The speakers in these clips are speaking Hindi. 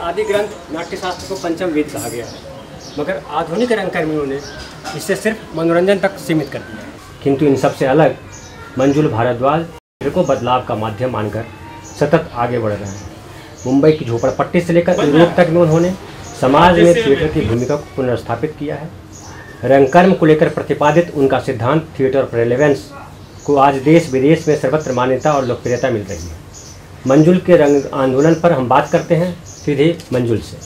आदि ग्रंथ नाट्यशास्त्र को पंचम वेद कहा गया है, मगर आधुनिक रंगकर्मियों ने इसे सिर्फ मनोरंजन तक सीमित कर दिया है। किंतु इन सबसे अलग मंजुल भारद्वाज थिएटर को बदलाव का माध्यम मानकर सतत आगे बढ़ रहे हैं। मुंबई की झोपड़पट्टी से लेकर यूरोप तक में उन्होंने समाज में थिएटर की भूमिका को पुनर्स्थापित किया है। रंगकर्म को लेकर प्रतिपादित उनका सिद्धांत थिएटर ऑफ रेलेवेंस को आज देश विदेश में सर्वत्र मान्यता और लोकप्रियता मिल रही है। मंजुल के रंग आंदोलन पर हम बात करते हैं सीधे मंजुल से।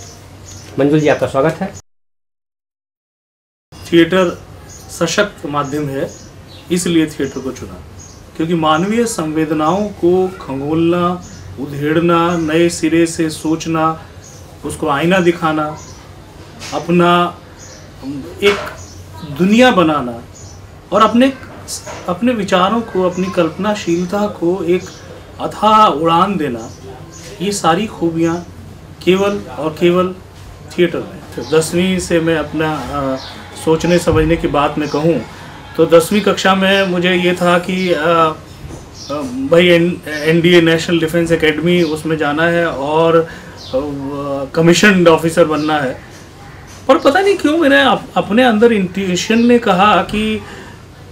मंजुल जी, आपका स्वागत है। थिएटर सशक्त माध्यम है, इसलिए थिएटर को चुना, क्योंकि मानवीय संवेदनाओं को खंगोलना, उधेड़ना, नए सिरे से सोचना, उसको आईना दिखाना, अपना एक दुनिया बनाना और अपने विचारों को, अपनी कल्पनाशीलता को एक अथाह उड़ान देना, ये सारी खूबियाँ केवल और केवल थिएटर में। तो 10वीं से मैं अपना सोचने समझने की बात मैं कहूँ तो 10वीं कक्षा में मुझे ये था कि भाई NDA नेशनल डिफेंस एकेडमी उसमें जाना है और कमीशन्ड ऑफिसर बनना है। पर पता नहीं क्यों मेरे अपने अंदर इंट्यूशन ने कहा कि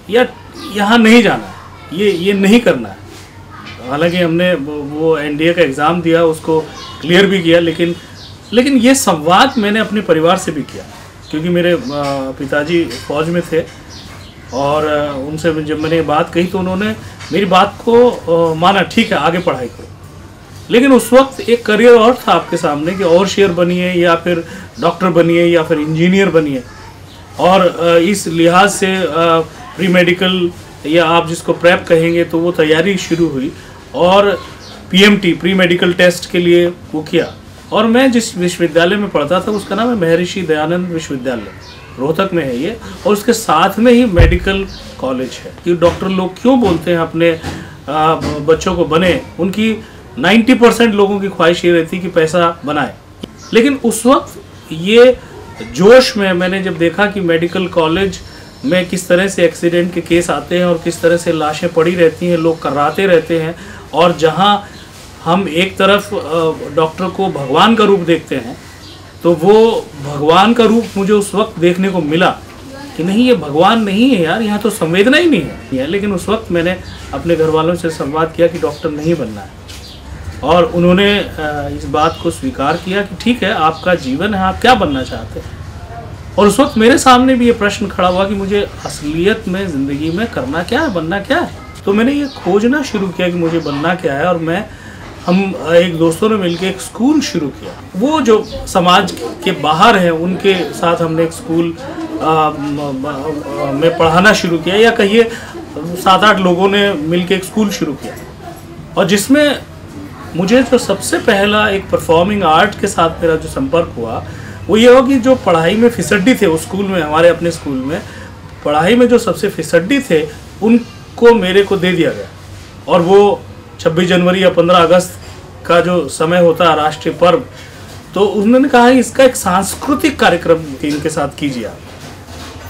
यार यहाँ नहीं जाना है, ये नहीं करना है। हालांकि हमने वो NDA का एग्ज़ाम दिया, उसको क्लियर भी किया, लेकिन ये संवाद मैंने अपने परिवार से भी किया, क्योंकि मेरे पिताजी फौज में थे और उनसे जब मैंने बात कही तो उन्होंने मेरी बात को माना, ठीक है आगे पढ़ाई करो। लेकिन उस वक्त एक करियर और था आपके सामने कि ओवरशियर बनिए या फिर डॉक्टर बनिए या फिर इंजीनियर बनिए, और इस लिहाज से प्री मेडिकल या आप जिसको प्रेप कहेंगे तो वो तैयारी शुरू हुई और PMT प्री मेडिकल टेस्ट के लिए वो किया। और मैं जिस विश्वविद्यालय में पढ़ता था उसका नाम है महर्षि दयानंद विश्वविद्यालय, रोहतक में है ये, और उसके साथ में ही मेडिकल कॉलेज है। कि डॉक्टर लोग क्यों बोलते हैं अपने बच्चों को बने, उनकी 90% लोगों की ख्वाहिश ये रहती कि पैसा बनाए। लेकिन उस वक्त ये जोश में मैंने जब देखा कि मेडिकल कॉलेज में किस तरह से एक्सीडेंट के केस आते हैं और किस तरह से लाशें पड़ी रहती हैं, लोग कर्राते रहते हैं, और जहां हम एक तरफ डॉक्टर को भगवान का रूप देखते हैं तो वो भगवान का रूप मुझे उस वक्त देखने को मिला कि नहीं, ये भगवान नहीं है यार, यहाँ तो संवेदना ही नहीं है। लेकिन उस वक्त मैंने अपने घर वालों से संवाद किया कि डॉक्टर नहीं बनना है, और उन्होंने इस बात को स्वीकार किया कि ठीक है, आपका जीवन है, आप क्या बनना चाहते हैं। और उस वक्त मेरे सामने भी ये प्रश्न खड़ा हुआ कि मुझे असलियत में ज़िंदगी में करना क्या है, बनना क्या है। तो मैंने ये खोजना शुरू किया कि मुझे बनना क्या है, और हम एक दोस्तों ने मिलकर एक स्कूल शुरू किया। वो जो समाज के बाहर हैं उनके साथ हमने एक स्कूल में पढ़ाना शुरू किया, या कहिए 7-8 लोगों ने मिलकर एक स्कूल शुरू किया, और जिसमें मुझे जो सबसे पहला एक परफॉर्मिंग आर्ट के साथ मेरा जो संपर्क हुआ वो ये हो कि जो पढ़ाई में फिसड्डी थे उस स्कूल में, हमारे अपने स्कूल में पढ़ाई में जो सबसे फिसड्डी थे उनको मेरे को दे दिया गया। और वो 26 जनवरी या 15 अगस्त का जो समय होता है, राष्ट्रीय पर्व, तो उन्होंने कहा इसका एक सांस्कृतिक कार्यक्रम इनके साथ कीजिए आप।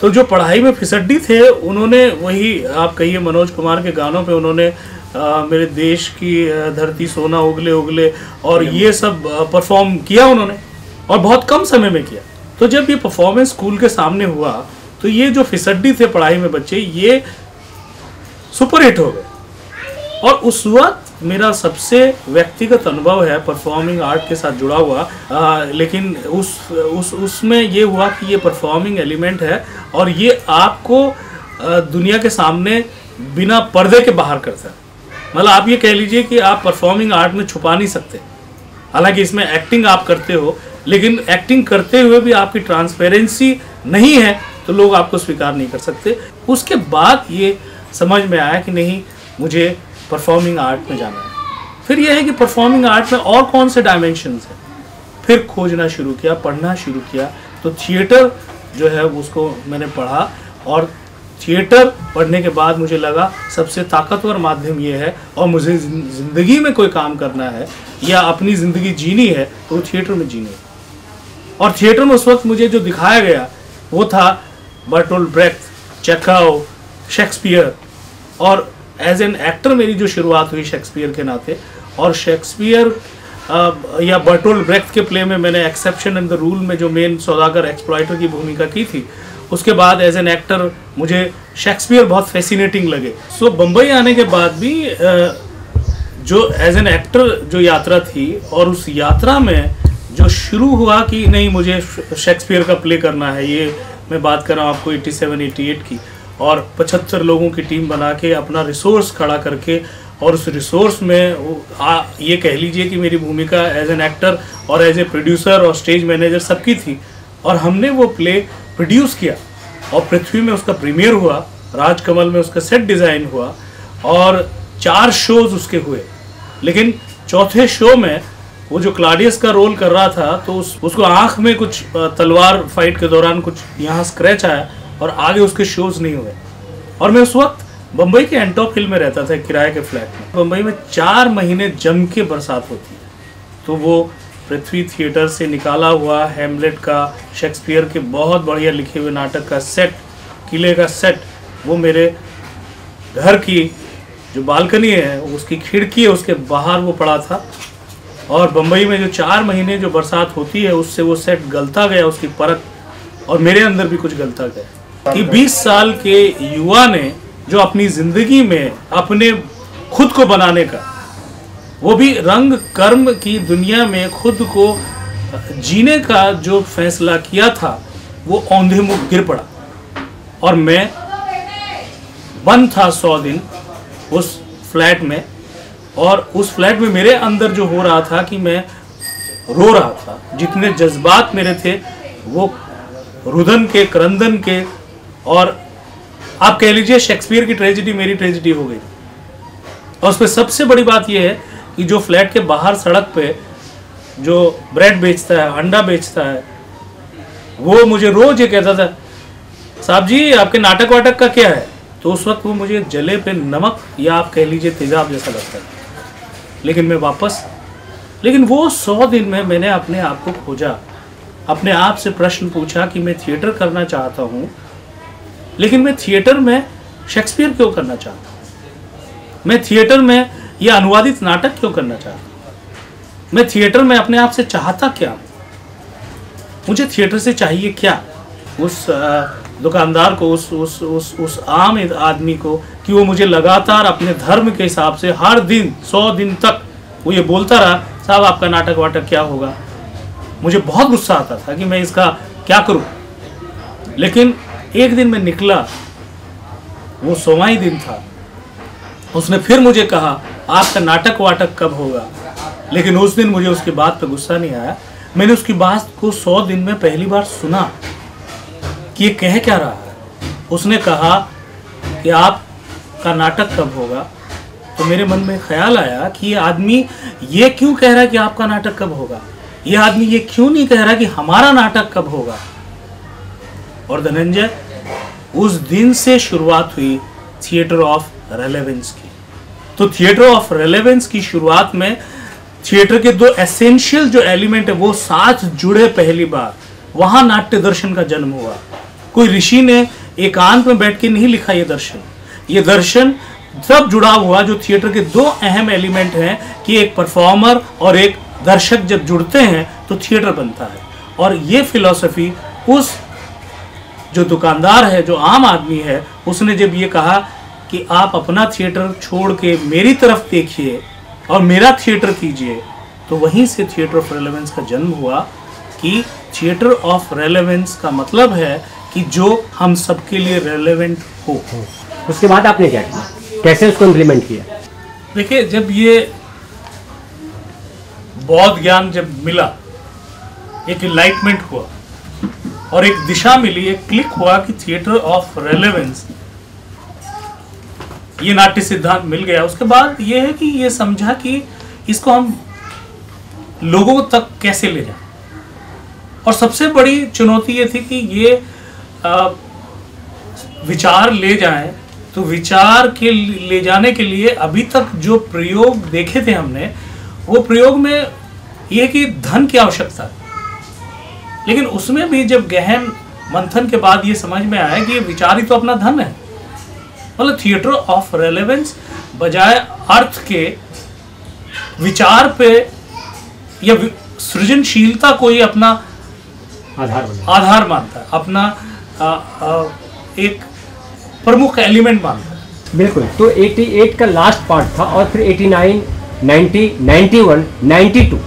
तो जो पढ़ाई में फिसड्डी थे उन्होंने वही आप कहिए मनोज कुमार के गानों पे उन्होंने मेरे देश की धरती सोना उगले उगले और ये सब परफॉर्म किया उन्होंने, और बहुत कम समय में किया। तो जब ये परफॉर्मेंस स्कूल के सामने हुआ तो ये जो फिसड्डी थे पढ़ाई में बच्चे, ये सुपरहिट हो गए। और उस वक्त मेरा सबसे व्यक्तिगत अनुभव है परफॉर्मिंग आर्ट के साथ जुड़ा हुआ, लेकिन उसमें ये हुआ कि ये परफॉर्मिंग एलिमेंट है और ये आपको दुनिया के सामने बिना पर्दे के बाहर करता है। मतलब आप ये कह लीजिए कि आप परफॉर्मिंग आर्ट में छुपा नहीं सकते। हालांकि इसमें एक्टिंग आप करते हो, लेकिन एक्टिंग करते हुए भी आपकी ट्रांसपेरेंसी नहीं है तो लोग आपको स्वीकार नहीं कर सकते। उसके बाद ये समझ में आया कि नहीं, मुझे परफॉर्मिंग आर्ट में जाना है। फिर यह है कि परफॉर्मिंग आर्ट में और कौन से डायमेंशंस हैं, फिर खोजना शुरू किया, पढ़ना शुरू किया। तो थिएटर जो है उसको मैंने पढ़ा, और थिएटर पढ़ने के बाद मुझे लगा सबसे ताकतवर माध्यम ये है, और मुझे ज़िंदगी में कोई काम करना है या अपनी ज़िंदगी जीनी है तो थिएटर में जीनी है। और थिएटर में उस वक्त मुझे जो दिखाया गया वो था बर्टोल्ट ब्रेख्ट, चेखव, शेक्सपियर, और एज एन एक्टर मेरी जो शुरुआत हुई शेक्सपियर के नाते। और शेक्सपियर या बर्टोल्ड ब्रेख्ट के प्ले में मैंने एक्सेप्शन इन द रूल में जो मेन सौदागर एक्सप्लॉइटर की भूमिका की थी, उसके बाद एज एन एक्टर मुझे शेक्सपियर बहुत फैसिनेटिंग लगे। सो बम्बई आने के बाद भी जो एज एन एक्टर जो यात्रा थी, और उस यात्रा में जो शुरू हुआ कि नहीं मुझे शेक्सपियर का प्ले करना है, ये मैं बात कर रहा हूँ आपको 87-88 की, और 75 लोगों की टीम बना के अपना रिसोर्स खड़ा करके, और उस रिसोर्स में ये कह लीजिए कि मेरी भूमिका एज एन एक्टर और एज ए प्रोड्यूसर और स्टेज मैनेजर सबकी थी, और हमने वो प्ले प्रोड्यूस किया और पृथ्वी में उसका प्रीमियर हुआ, राजकमल में उसका सेट डिज़ाइन हुआ और 4 शोज उसके हुए। लेकिन चौथे शो में वो जो क्लाडियस का रोल कर रहा था तो उसको आँख में कुछ तलवार फाइट के दौरान कुछ यहाँ स्क्रैच आया और आगे उसके शोज नहीं हुए। और मैं उस वक्त बम्बई के एंटॉप हिल में रहता था, किराए के फ्लैट में। बम्बई में 4 महीने जम के बरसात होती है, तो वो पृथ्वी थिएटर से निकाला हुआ हैमलेट का, शेक्सपियर के बहुत बढ़िया लिखे हुए नाटक का सेट, किले का सेट, वो मेरे घर की जो बालकनी है उसकी खिड़की है उसके बाहर वो पड़ा था। और बम्बई में जो 4 महीने जो बरसात होती है उससे वो सेट गलता गया, उसकी परत, और मेरे अंदर भी कुछ गलता गया कि 20 साल के युवा ने जो अपनी ज़िंदगी में अपने खुद को बनाने का, वो भी रंग कर्म की दुनिया में खुद को जीने का जो फैसला किया था, वो औंधे मुख गिर पड़ा। और मैं बंद था 100 दिन उस फ्लैट में, और उस फ्लैट में मेरे अंदर जो हो रहा था कि मैं रो रहा था, जितने जज्बात मेरे थे वो रुदन के, क्रंदन के, और आप कह लीजिए शेक्सपियर की ट्रेजेडी मेरी ट्रेजेडी हो गई। और उसमें सबसे बड़ी बात यह है कि जो फ्लैट के बाहर सड़क पे जो ब्रेड बेचता है, अंडा बेचता है, वो मुझे रोज ये कहता था, साहब जी आपके नाटक वाटक का क्या है? तो उस वक्त वो मुझे जले पे नमक या आप कह लीजिए तेजाब जैसा लगता है। लेकिन मैं लेकिन वो 100 दिन में मैंने अपने आप को खोजा, अपने आप से प्रश्न पूछा कि मैं थिएटर करना चाहता हूँ, लेकिन मैं थिएटर में शेक्सपियर क्यों करना चाहता हूँ? मैं थिएटर में यह अनुवादित नाटक क्यों करना चाहता हूँ? मैं थिएटर में अपने आप से चाहता क्या हूँ? मुझे थिएटर से चाहिए क्या? उस दुकानदार को, उस आम आदमी को, कि वो मुझे लगातार अपने धर्म के हिसाब से हर दिन 100 दिन तक वो ये बोलता रहा, साहब आपका नाटक वाटक क्या होगा? मुझे बहुत गुस्सा आता था कि मैं इसका क्या करूं। लेकिन एक दिन मैं निकला, वो 100वां दिन था, उसने फिर मुझे कहा आपका नाटक वाटक कब होगा? लेकिन उस दिन मुझे उसकी बात पे गुस्सा नहीं आया। मैंने उसकी बात को 100 दिन में पहली बार सुना कि ये कह क्या रहा है। उसने कहा कि आपका नाटक कब होगा? तो मेरे मन में ख्याल आया कि ये आदमी ये क्यों कह रहा है कि आपका नाटक कब होगा? ये आदमी ये क्यों नहीं कह रहा कि हमारा नाटक कब होगा? और धनंजय, उस दिन से शुरुआत हुई थिएटर ऑफ रेलेवेंस की। तो थिएटर ऑफ रेलेवेंस की शुरुआत में थिएटर के 2 एसेंशियल जो एलिमेंट है वो साथ जुड़े पहली बार। वहां नाट्य दर्शन का जन्म हुआ। कोई ऋषि ने एकांत में बैठ के नहीं लिखा ये दर्शन। ये दर्शन सब जुड़ा हुआ जो थिएटर के 2 अहम एलिमेंट हैं कि एक परफॉर्मर और एक दर्शक जब जुड़ते हैं तो थिएटर बनता है। और ये फिलॉसफी उस जो दुकानदार है, जो आम आदमी है, उसने जब ये कहा कि आप अपना थिएटर छोड़ के मेरी तरफ देखिए और मेरा थिएटर कीजिए, तो वहीं से थिएटर ऑफ रेलेवेंस का जन्म हुआ। कि थिएटर ऑफ रेलेवेंस का मतलब है कि जो हम सबके लिए रेलेवेंट हो। उसके बाद आपने क्या किया, कैसे उसको इम्प्लीमेंट किया? देखिए, जब ये बौद्ध ज्ञान जब मिला, एक इनलाइटमेंट हुआ और एक दिशा मिली, एक क्लिक हुआ कि थिएटर ऑफ रेलेवेंस, ये नाट्य सिद्धांत मिल गया। उसके बाद ये है कि ये समझा कि इसको हम लोगों तक कैसे ले जाएं। और सबसे बड़ी चुनौती ये थी कि ये विचार ले जाएं। तो विचार के ले जाने के लिए अभी तक जो प्रयोग देखे थे हमने, वो प्रयोग में ये कि धन की आवश्यकता है। लेकिन उसमें भी जब गहन मंथन के बाद ये समझ में आया कि ये विचार ही तो अपना धन है। मतलब थिएटर ऑफ रेलेवेंस बजाय अर्थ के विचार पे या सृजनशीलता को ही अपना आधार मानता है, अपना एक प्रमुख एलिमेंट मानता है। बिल्कुल। तो 88 का लास्ट पार्ट था और फिर 89, 90, 91, 92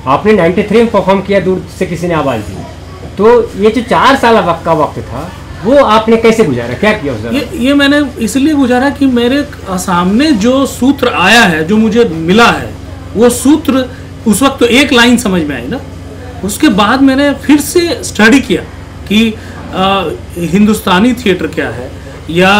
आपने 93 में परफॉर्म किया, दूर से किसी ने आवाज़ दी। तो ये जो 4 साल का वक्त था वो आपने कैसे गुजारा, क्या किया उस दौरान? ये मैंने इसलिए गुजारा कि मेरे सामने जो सूत्र आया है, जो मुझे मिला है, वो सूत्र उस वक्त तो एक लाइन समझ में आई ना। उसके बाद मैंने फिर से स्टडी किया कि हिंदुस्तानी थिएटर क्या है, या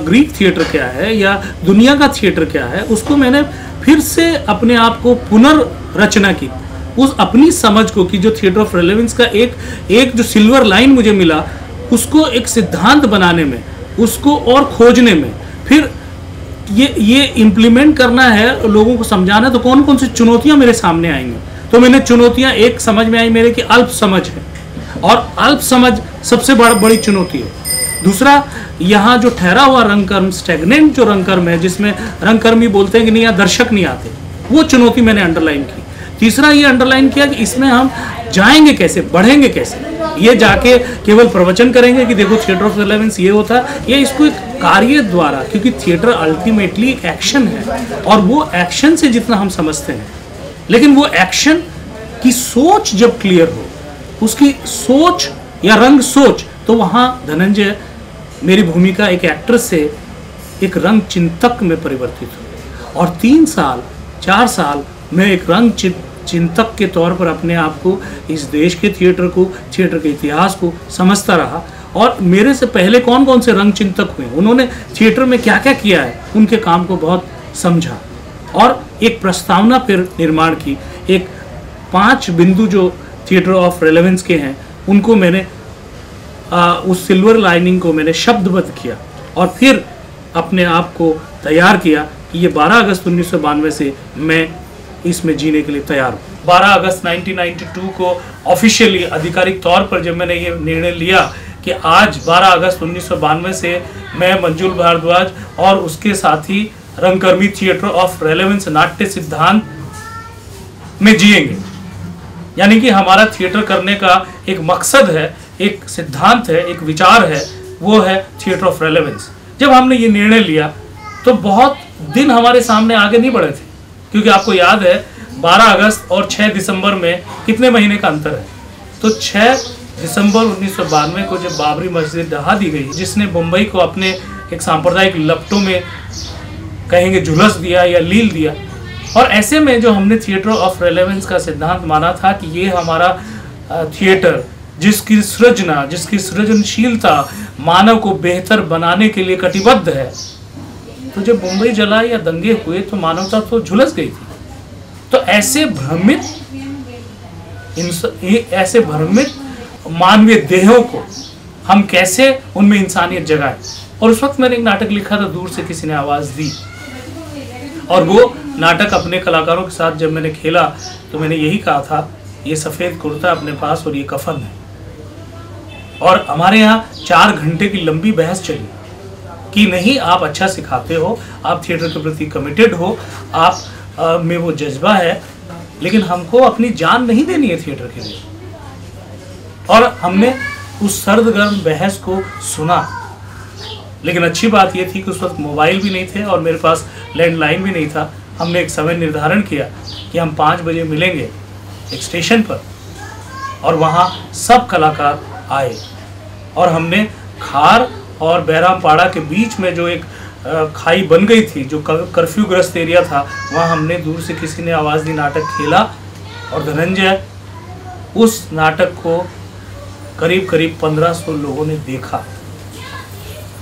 ग्रीक थिएटर क्या है, या दुनिया का थिएटर क्या है। उसको मैंने फिर से अपने आप को पुनर्रचना की, उस अपनी समझ को, कि जो थिएटर ऑफ रेलेवेंस का एक जो सिल्वर लाइन मुझे मिला, उसको एक सिद्धांत बनाने में, उसको और खोजने में, फिर ये इम्प्लीमेंट करना है, लोगों को समझाना है। तो कौन कौन सी चुनौतियां मेरे सामने आएंगी? तो मैंने चुनौतियां एक समझ में आई मेरे कि अल्प समझ है, और अल्प समझ सबसे बड़ी चुनौती है। दूसरा, यहाँ जो ठहरा हुआ रंगकर्म, स्टैग्नेंट जो रंगकर्म है, जिसमें रंगकर्मी बोलते हैं कि नहीं यहाँ दर्शक नहीं आते, वो चुनौती मैंने अंडरलाइन की। तीसरा ये अंडरलाइन किया कि इसमें हम जाएंगे कैसे, बढ़ेंगे कैसे। ये जाके केवल प्रवचन करेंगे कि देखो थिएटर ऑफ रेलेवेंस ये होता है, ये इसको एक कार्य द्वारा, क्योंकि थिएटर अल्टीमेटली एक एक्शन है, और वो एक्शन से जितना हम समझते हैं, लेकिन वो एक्शन की सोच जब क्लियर हो, उसकी सोच या रंग सोच, तो वहाँ धनंजय मेरी भूमिका एक एक्टर से एक रंग चिंतक में परिवर्तित हुई, और 3 साल 4 साल मैं एक रंग चिंतक के तौर पर अपने आप को, इस देश के थिएटर को, थिएटर के इतिहास को समझता रहा। और मेरे से पहले कौन कौन से रंग चिंतक हुए, उन्होंने थिएटर में क्या क्या किया है, उनके काम को बहुत समझा, और एक प्रस्तावना फिर निर्माण की। एक 5 बिंदु जो थिएटर ऑफ रेलेवेंस के हैं, उनको मैंने उस सिल्वर लाइनिंग को मैंने शब्दबद्ध किया, और फिर अपने आप को तैयार किया कि ये 12 अगस्त 1992 से मैं इसमें जीने के लिए तैयार हूँ। 12 अगस्त 1992 को ऑफिशियली, आधिकारिक तौर पर जब मैंने ये निर्णय लिया कि आज 12 अगस्त 1992 से मैं मंजुल भारद्वाज और उसके साथी रंगकर्मी थिएटर ऑफ रेलेवेंस नाट्य सिद्धांत में जिएंगे, यानी कि हमारा थिएटर करने का एक मकसद है, एक सिद्धांत है, एक विचार है, वो है थिएटर ऑफ रेलेवेंस। जब हमने ये निर्णय लिया तो बहुत दिन हमारे सामने आगे नहीं बढ़े थे, क्योंकि आपको याद है 12 अगस्त और 6 दिसंबर में कितने महीने का अंतर है। तो 6 दिसंबर 1992 को जब बाबरी मस्जिद ढहा दी गई, जिसने मुंबई को अपने एक सांप्रदायिक लपटों में कहेंगे झुलस दिया या लील दिया, और ऐसे में जो हमने थिएटर ऑफ रेलेवेंस का सिद्धांत माना था कि ये हमारा थिएटर, जिसकी सृजना, जिसकी सृजनशीलता मानव को बेहतर बनाने के लिए कटिबद्ध है, तो जब मुंबई जला या दंगे हुए तो मानवता तो झुलस गई थी। तो ऐसे भ्रमित मानवीय देहों को हम कैसे उनमें इंसानियत जगाएं। और उस वक्त मैंने एक नाटक लिखा था, दूर से किसी ने आवाज़ दी, और वो नाटक अपने कलाकारों के साथ जब मैंने खेला तो मैंने यही कहा था, ये सफ़ेद कुर्ता अपने पास और ये कफन है। और हमारे यहाँ 4 घंटे की लंबी बहस चली कि नहीं, आप अच्छा सिखाते हो, आप थिएटर के प्रति कमिटेड हो, आप में वो जज्बा है, लेकिन हमको अपनी जान नहीं देनी है थिएटर के लिए। और हमने उस सर्दगर्म बहस को सुना, लेकिन अच्छी बात ये थी कि उस वक्त मोबाइल भी नहीं थे और मेरे पास लैंडलाइन भी नहीं था। हमने एक समय निर्धारण किया कि हम 5 बजे मिलेंगे एक स्टेशन पर, और वहाँ सब कलाकार आए, और हमने खार और बैरामपाड़ा के बीच में जो एक खाई बन गई थी, जो कर्फ्यू ग्रस्त एरिया था, वहाँ हमने दूर से किसी ने आवाज़ दी नाटक खेला, और धनंजय उस नाटक को करीब 1500 लोगों ने देखा,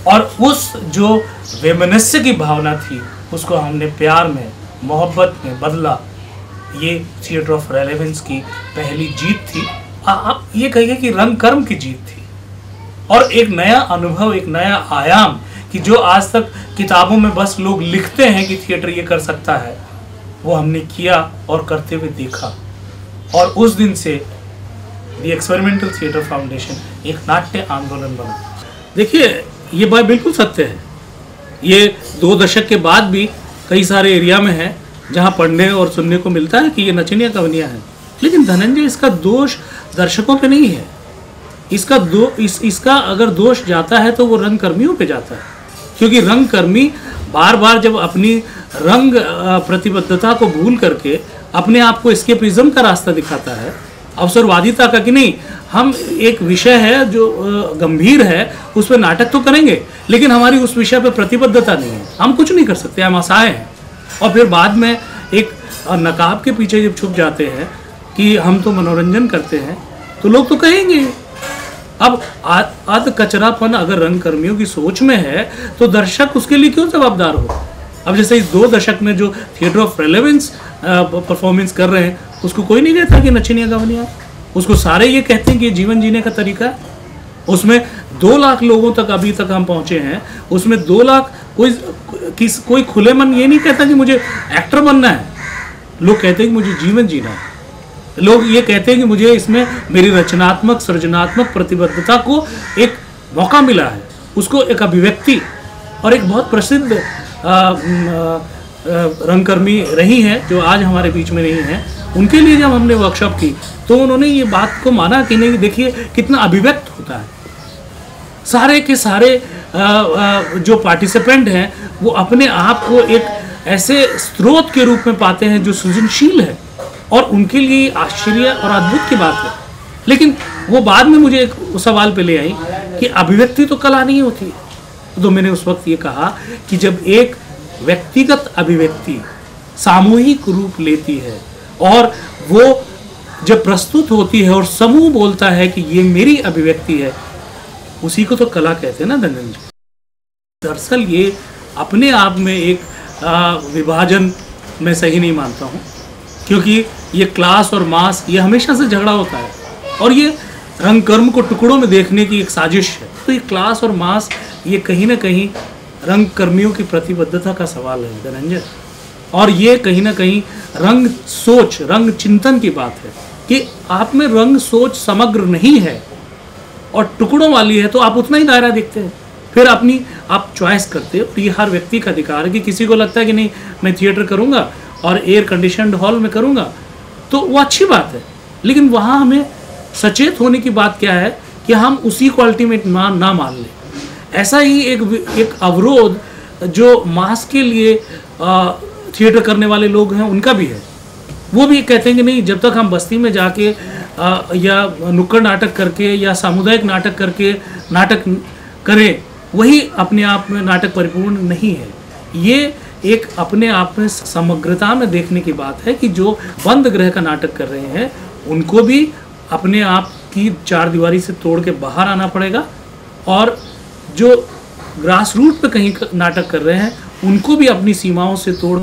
और उस जो वैमनस्य की भावना थी उसको हमने प्यार में, मोहब्बत में बदला। ये थिएटर ऑफ रेलेवेंस की पहली जीत थी, आप ये कहिए कि रंगकर्म की जीत थी, और एक नया अनुभव, एक नया आयाम, कि जो आज तक किताबों में बस लोग लिखते हैं कि थिएटर ये कर सकता है, वो हमने किया और करते हुए देखा। और उस दिन से द एक्सपेरिमेंटल थिएटर फाउंडेशन एक नाट्य आंदोलन बना। देखिए, ये बात बिल्कुल सत्य है। ये 2 दशक के बाद भी कई सारे एरिया में है, जहाँ पढ़ने और सुनने को मिलता है कि ये नचनिया कवनियाँ हैं। लेकिन धनंजय, इसका दोष दर्शकों पे नहीं है। इसका अगर दोष जाता है तो वो रंगकर्मियों पे जाता है, क्योंकि रंगकर्मी बार बार जब अपनी रंग प्रतिबद्धता को भूल करके अपने आप को एस्केपिज्म का रास्ता दिखाता है, अवसरवादिता का, कि नहीं हम एक विषय है जो गंभीर है उस पर नाटक तो करेंगे, लेकिन हमारी उस विषय पर प्रतिबद्धता नहीं है, हम कुछ नहीं कर सकते, हम असहाय हैं। और फिर बाद में एक नकाब के पीछे जब छुप जाते हैं कि हम तो मनोरंजन करते हैं, तो लोग तो कहेंगे। अब आध कचरापन अगर रंगकर्मियों की सोच में है तो दर्शक उसके लिए क्यों जवाबदार हो। अब जैसे इस 2 दशक में जो थिएटर ऑफ रेलेवेंस परफॉर्मेंस कर रहे हैं, उसको कोई नहीं कहता कि नचनिया गवनियाँ, उसको सारे ये कहते हैं कि ये जीवन जीने का तरीका है। उसमें 2 लाख लोगों तक अभी तक हम पहुँचे हैं, उसमें 2 लाख कोई खुले मन ये नहीं कहता कि मुझे एक्टर बनना है। लोग कहते हैं कि मुझे जीवन जीना है। लोग ये कहते हैं कि मुझे इसमें मेरी रचनात्मक सृजनात्मक प्रतिबद्धता को एक मौका मिला है, उसको एक अभिव्यक्ति। और एक बहुत प्रसिद्ध रंगकर्मी रही हैं जो आज हमारे बीच में नहीं हैं, उनके लिए जब हमने वर्कशॉप की तो उन्होंने ये बात को माना कि नहीं, देखिए कितना अभिव्यक्त होता है। सारे के सारे जो पार्टिसिपेंट हैं वो अपने आप को एक ऐसे स्रोत के रूप में पाते हैं जो सृजनशील है, और उनके लिए आश्चर्य और अद्भुत की बात है। लेकिन वो बाद में मुझे एक सवाल पे ले आई कि अभिव्यक्ति तो कला नहीं होती। तो मैंने उस वक्त ये कहा कि जब एक व्यक्तिगत अभिव्यक्ति सामूहिक रूप लेती है और वो जब प्रस्तुत होती है और समूह बोलता है कि ये मेरी अभिव्यक्ति है, उसी को तो कला कहते हैं ना धनंजय। दरअसल ये अपने आप में एक विभाजन मैं सही नहीं मानता हूँ, क्योंकि ये क्लास और मास ये हमेशा से झगड़ा होता है, और ये रंगकर्म को टुकड़ों में देखने की एक साजिश है। तो ये क्लास और मास ये कहीं ना कहीं रंगकर्मियों की प्रतिबद्धता का सवाल है धनंजय, और ये कहीं ना कहीं रंग सोच, रंग चिंतन की बात है कि आप में रंग सोच समग्र नहीं है और टुकड़ों वाली है, तो आप उतना ही दायरा देखते हैं, फिर अपनी आप चॉइस करते हो। ये हर व्यक्ति का अधिकार है कि किसी को लगता है कि नहीं मैं थिएटर करूँगा और एयर कंडीशनड हॉल में करूँगा, तो वो अच्छी बात है। लेकिन वहाँ हमें सचेत होने की बात क्या है कि हम उसी को अल्टीमेट ना मान लें। ऐसा ही एक अवरोध जो मास के लिए थिएटर करने वाले लोग हैं उनका भी है। वो भी कहते हैं कि नहीं, जब तक हम बस्ती में जाके या नुक्कड़ नाटक करके या सामुदायिक नाटक करके नाटक करें, वही अपने आप में नाटक परिपूर्ण नहीं है। ये एक अपने आप में समग्रता में देखने की बात है कि जो बंद गृह का नाटक कर रहे हैं उनको भी अपने आप की 4 दीवारी से तोड़ के बाहर आना पड़ेगा, और जो ग्रास रूट पे कहीं नाटक कर रहे हैं उनको भी अपनी सीमाओं से तोड़